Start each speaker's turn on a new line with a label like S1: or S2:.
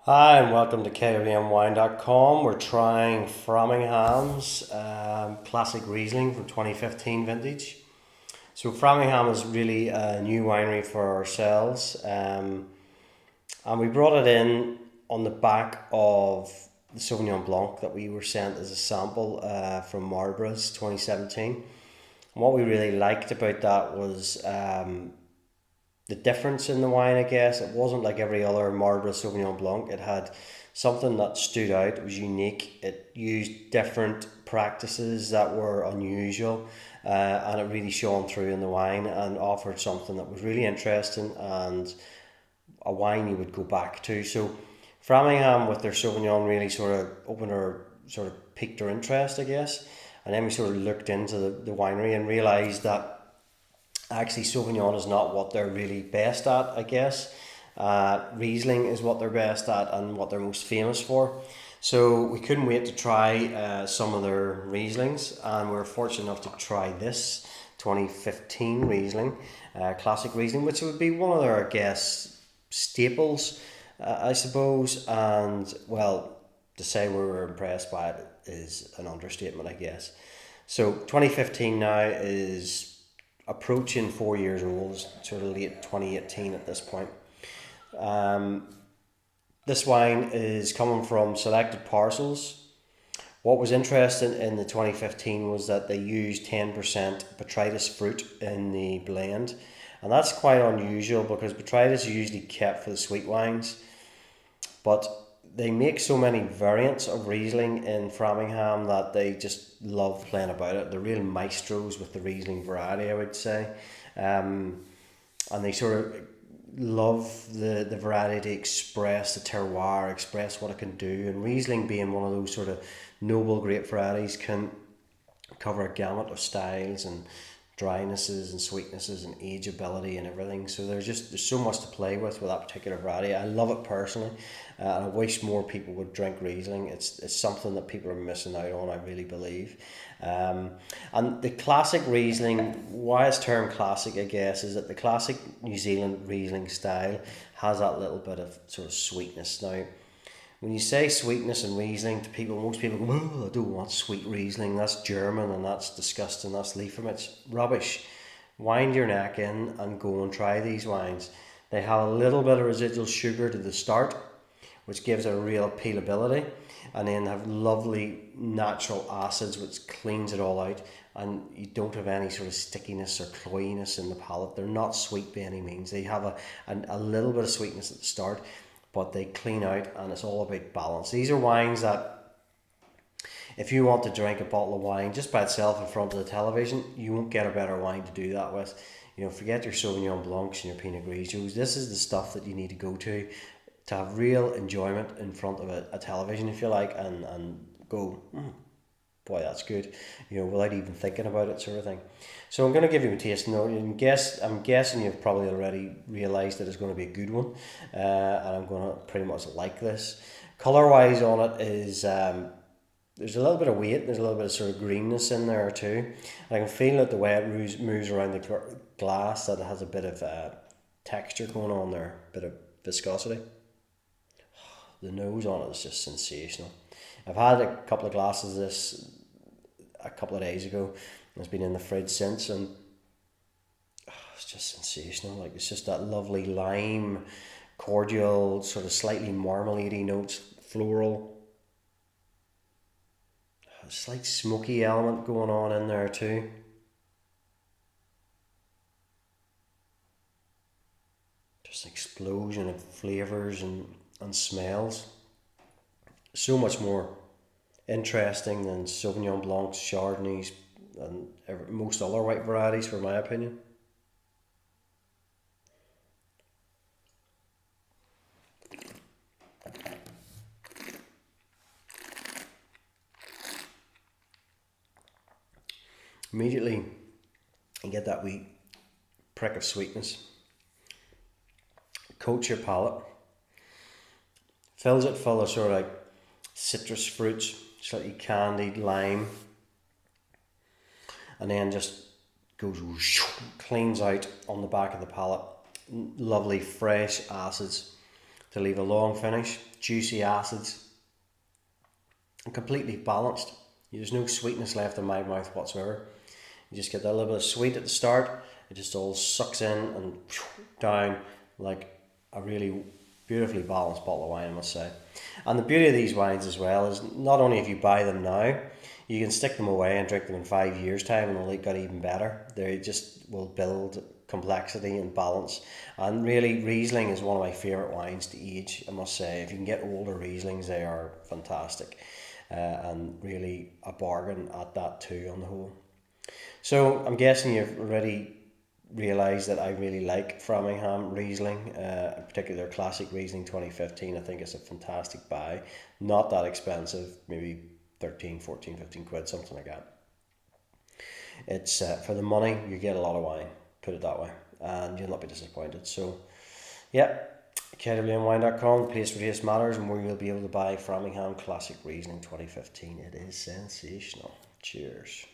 S1: Hi, and welcome to KWMWine.com. We're trying Framingham's Classic Riesling from 2015 vintage. So Framingham is really a new winery for ourselves, and we brought it in on the back of the Sauvignon Blanc that we were sent as a sample from Marlborough's 2017. And what we really liked about that was the difference in the wine, I guess. It wasn't like every other Marlborough Sauvignon Blanc. It had something that stood out. It was unique. It used different practices that were unusual, and it really shone through in the wine and offered something that was really interesting and a wine you would go back to. So Framingham with their Sauvignon really sort of opened our, sort of piqued our interest, I guess. And then we sort of looked into the winery and realised that actually Sauvignon is not what they're really best at, I guess. Riesling is what they're best at and what they're most famous for. So we couldn't wait to try some of their Rieslings, and we were fortunate enough to try this 2015 Riesling, Classic Riesling, which would be one of their, I guess, staples, I suppose. And well, to say we were impressed by it is an understatement, I guess. So 2015 now is approaching 4 years old, sort of late 2018 at this point. This wine is coming from selected parcels. What was interesting in the 2015 was that they used 10% botrytis fruit in the blend, and that's quite unusual because botrytis is usually kept for the sweet wines, but they make so many variants of Riesling in Framingham that they just love playing about it. They're real maestros with the Riesling variety, I would say. And they sort of love the variety to express the terroir, express what it can do. And Riesling, being one of those sort of noble grape varieties, can cover a gamut of styles and drynesses and sweetnesses and ageability and everything. So there's so much to play with that particular variety. I love it personally, and I wish more people would drink Riesling. It's something that people are missing out on, I really believe. And the classic Riesling, why it's termed classic, I guess, is that the classic New Zealand Riesling style has that little bit of sort of sweetness. Now, when you say sweetness and Riesling to people, most people go, oh, I don't want sweet Riesling, that's German and that's disgusting, that's Leafham. It's rubbish. Wind your neck in and go and try these wines. They have a little bit of residual sugar to the start, which gives it a real appealability, and then have lovely natural acids which cleans it all out, and you don't have any sort of stickiness or cloyiness in the palate. They're not sweet by any means. They have a little bit of sweetness at the start, but they clean out, and it's all about balance. These are wines that if you want to drink a bottle of wine just by itself in front of the television, you won't get a better wine to do that with. You know, forget your Sauvignon Blancs and your Pinot Grigios. This is the stuff that you need to go to have real enjoyment in front of a television, if you like, and go, boy, that's good, you know, without even thinking about it, sort of thing. So I'm going to give you a taste note. I'm guessing you've probably already realised that it's going to be a good one, and I'm going to pretty much like this. Colour wise on it is there's a little bit of weight, there's a little bit of sort of greenness in there too. And I can feel that the way it moves around the glass, that it has a bit of texture going on there, a bit of viscosity. The nose on it is just sensational. I've had a couple of glasses of this a couple of days ago, and it's been in the fridge since, and it's just sensational. Like, it's just that lovely lime, cordial, sort of slightly marmalade-y notes, floral. A slight smoky element going on in there too. Just an explosion of flavours and smells. So much more interesting than Sauvignon Blancs, Chardonnays, and most other white varieties, for my opinion. Immediately, you get that wee prick of sweetness. Coats your palate. Fills it full of sort of like citrus fruits, slightly candied lime, and then just goes cleans out on the back of the palate. Lovely fresh acids to leave a long finish, juicy acids, and completely balanced. There's no sweetness left in my mouth whatsoever. You just get that little bit of sweet at the start. It just all sucks in and down like a really beautifully balanced bottle of wine, I must say. And the beauty of these wines as well is not only if you buy them now, you can stick them away and drink them in 5 years' time and they'll get even better. They just will build complexity and balance. And really, Riesling is one of my favourite wines to age, I must say. If you can get older Rieslings, they are fantastic. And really a bargain at that too on the whole. So I'm guessing you've already realised that I really like Framingham Riesling, in particular their classic Riesling 2015. I think it's a fantastic buy. Not that expensive, maybe 13, 14, 15 quid, something like that. It's for the money, you get a lot of wine, put it that way, and you'll not be disappointed. So, yeah, KWMWine.com, the place where taste matters, and where you'll be able to buy Framingham Classic Riesling 2015. It is sensational. Cheers.